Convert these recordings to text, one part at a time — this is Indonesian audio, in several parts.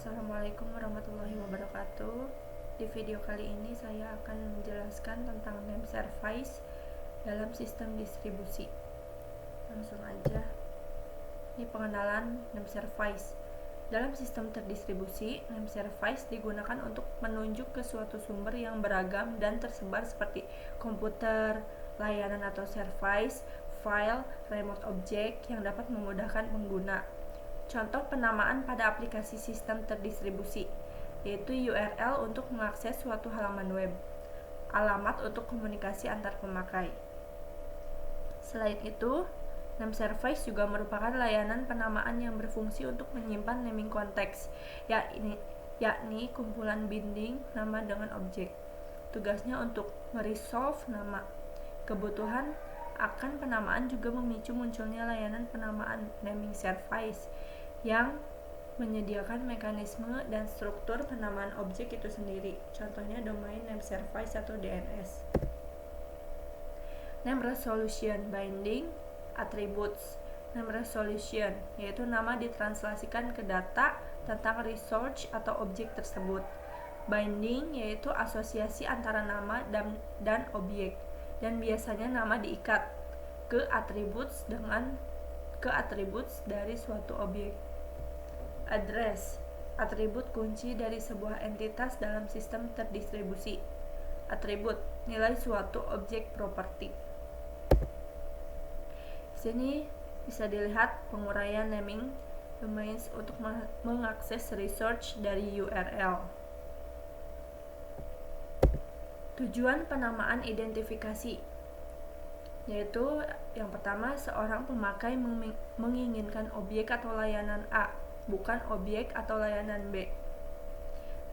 Assalamualaikum warahmatullahi wabarakatuh. Di video kali ini saya akan menjelaskan tentang name service dalam sistem distribusi. Langsung aja. Ini pengenalan name service. Dalam sistem terdistribusi, name service digunakan untuk menunjuk ke suatu sumber yang beragam dan tersebar seperti komputer, layanan atau service, file, remote object yang dapat memudahkan pengguna. Contoh penamaan pada aplikasi sistem terdistribusi, yaitu URL untuk mengakses suatu halaman web, alamat untuk komunikasi antar pemakai. Selain itu, name service juga merupakan layanan penamaan yang berfungsi untuk menyimpan naming konteks, yakni kumpulan binding nama dengan objek. Tugasnya untuk meresolve nama. Kebutuhan akan penamaan juga memicu munculnya layanan penamaan naming service yang menyediakan mekanisme dan struktur penamaan objek itu sendiri. Contohnya domain name service atau DNS. Name resolution binding attributes. Name resolution yaitu nama ditranslasikan ke data tentang resource atau objek tersebut. Binding yaitu asosiasi antara nama dan objek, dan biasanya nama diikat ke attributes dari suatu objek. Address, atribut kunci dari sebuah entitas dalam sistem terdistribusi. Atribut, nilai suatu objek properti. Di sini bisa dilihat penguraian naming domains untuk mengakses resource dari URL. Tujuan penamaan identifikasi, yaitu yang pertama, seorang pemakai menginginkan objek atau layanan A, bukan objek atau layanan B.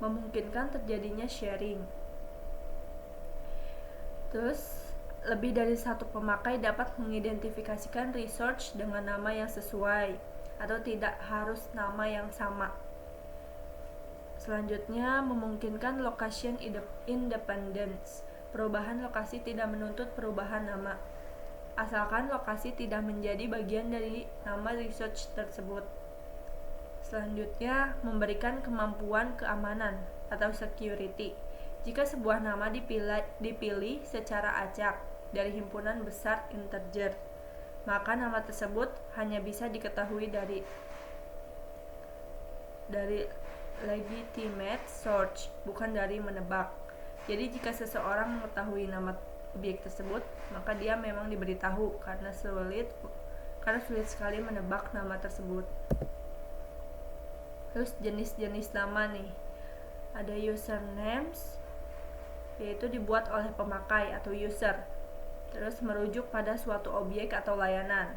Memungkinkan terjadinya sharing. Terus, lebih dari satu pemakai dapat mengidentifikasikan resource dengan nama yang sesuai, atau tidak harus nama yang sama. Selanjutnya, memungkinkan location independence. Perubahan lokasi tidak menuntut perubahan nama, asalkan lokasi tidak menjadi bagian dari nama resource tersebut. Selanjutnya, memberikan kemampuan keamanan atau security. Jika sebuah nama dipilih secara acak dari himpunan besar integer, maka nama tersebut hanya bisa diketahui dari legitimate source, bukan dari menebak. Jadi jika seseorang mengetahui nama objek tersebut, maka dia memang diberitahu karena sulit sekali menebak nama tersebut. Terus jenis-jenis nama nih, ada usernames, yaitu dibuat oleh pemakai atau user, terus merujuk pada suatu objek atau layanan,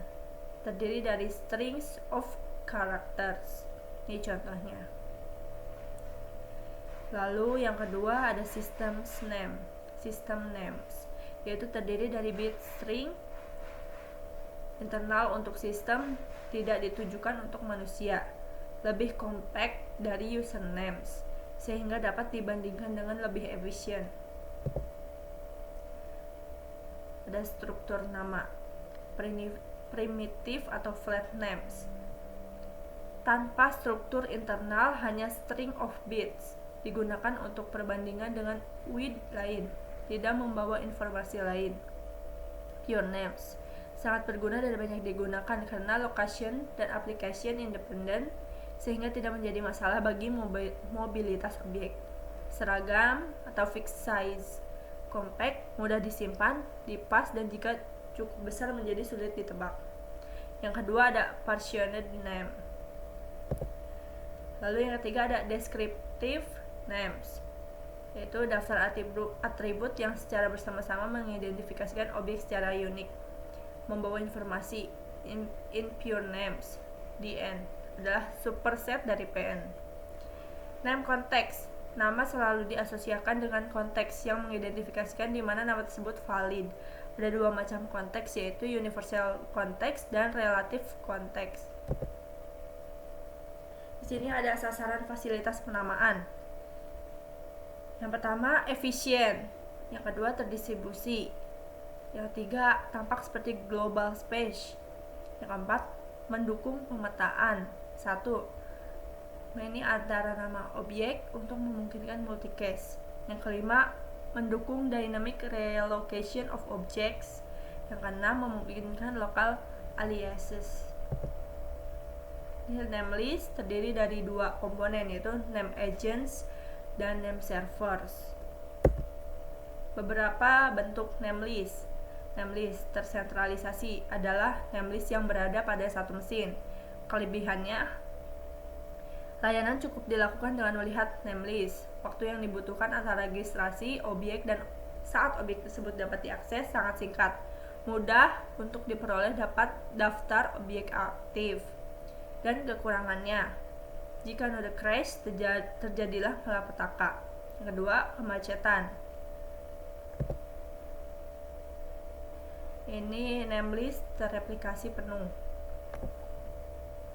terdiri dari strings of characters. Ini contohnya. Lalu yang kedua ada system names, yaitu terdiri dari bit string internal untuk sistem, tidak ditujukan untuk manusia, lebih compact dari usernames, sehingga dapat dibandingkan dengan lebih efisien. Ada struktur nama, primitive atau flat names. Tanpa struktur internal, hanya string of bits, digunakan untuk perbandingan dengan with lain, tidak membawa informasi lain. Pure names sangat berguna dan banyak digunakan karena location dan application independent, sehingga tidak menjadi masalah bagi mobilitas objek. Seragam atau fixed size, compact, mudah disimpan, dipas, dan jika cukup besar menjadi sulit ditebak. Yang kedua ada partitioned name. Lalu yang ketiga ada descriptive names, yaitu daftar atribut yang secara bersama-sama mengidentifikasikan objek secara unik, membawa informasi. In pure names, DN adalah superset dari PN. Name context, nama selalu diasosiasikan dengan konteks yang mengidentifikasikan di mana nama tersebut valid. Ada dua macam konteks, yaitu universal context dan relative context. Di sini ada sasaran fasilitas penamaan. Yang pertama, efisien. Yang kedua, terdistribusi. Yang ketiga, tampak seperti global space. Yang keempat, mendukung pemetaan. 1. many antara nama objek untuk memungkinkan multicast. Yang kelima, mendukung dynamic relocation of objects. Yang keenam, memungkinkan local aliases. Name list terdiri dari dua komponen, yaitu name agents dan name servers. Beberapa bentuk name list. Name list tersentralisasi adalah name list yang berada pada satu mesin. Kelebihannya, layanan cukup dilakukan dengan melihat name list. Waktu yang dibutuhkan antara registrasi objek dan saat objek tersebut dapat diakses sangat singkat. Mudah untuk diperoleh dapat daftar objek aktif. Dan kekurangannya, jika node crash, terjadilah malapetaka. Yang kedua, kemacetan. Ini name list terreplikasi penuh.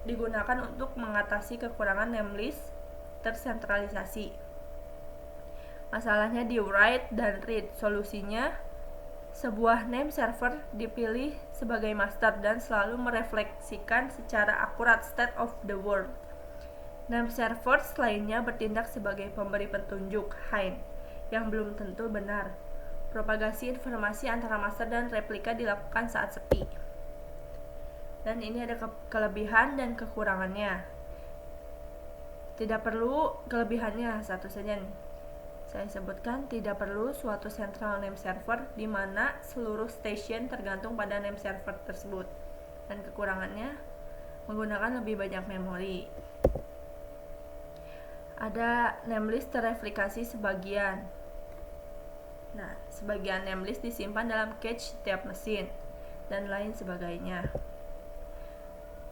Digunakan untuk mengatasi kekurangan name list tersentralisasi. Masalahnya di write dan read. Solusinya, sebuah name server dipilih sebagai master dan selalu merefleksikan secara akurat state of the world. Name servers lainnya bertindak sebagai pemberi petunjuk hind yang belum tentu benar. Propagasi informasi antara master dan replika dilakukan saat sepi. Dan ini ada kelebihan dan kekurangannya. Tidak perlu kelebihannya, satu saja nih. Saya sebutkan, tidak perlu suatu central name server di mana seluruh station tergantung pada name server tersebut. Dan kekurangannya, menggunakan lebih banyak memori. Ada name list terreplikasi sebagian. Nah, sebagian name list disimpan dalam cache setiap mesin dan lain sebagainya.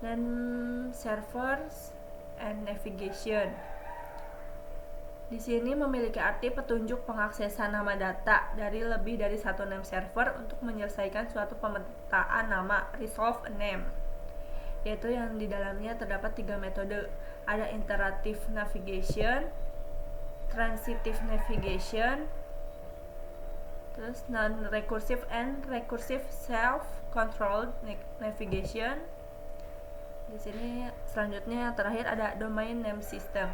Dan servers and navigation. Di sini memiliki arti petunjuk pengaksesan nama data dari lebih dari satu name server untuk menyelesaikan suatu pemetaan nama, resolve a name, yaitu yang di dalamnya terdapat 3 metode. Ada iterative navigation, transitive navigation, terus non-recursive and recursive self-controlled navigation. Di sini selanjutnya terakhir ada domain name system.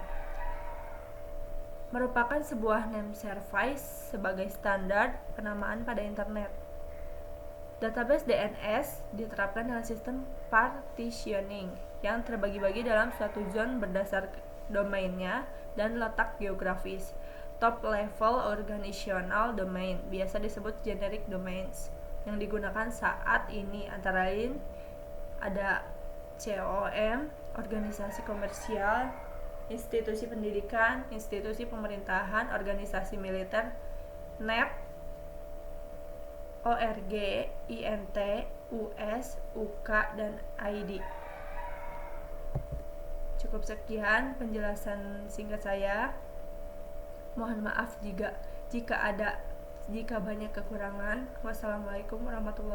Merupakan sebuah name service sebagai standar penamaan pada internet. Database DNS diterapkan dengan sistem partitioning yang terbagi-bagi dalam suatu zone berdasar domainnya dan letak geografis. Top level organizational domain, biasa disebut generic domains, yang digunakan saat ini antara lain ada COM, organisasi komersial, institusi pendidikan, institusi pemerintahan, organisasi militer, NEP, ORG, INT, US, UK, dan ID. Cukup sekian penjelasan singkat saya. Mohon maaf jika banyak kekurangan. Wassalamualaikum warahmatullahi wabarakatuh.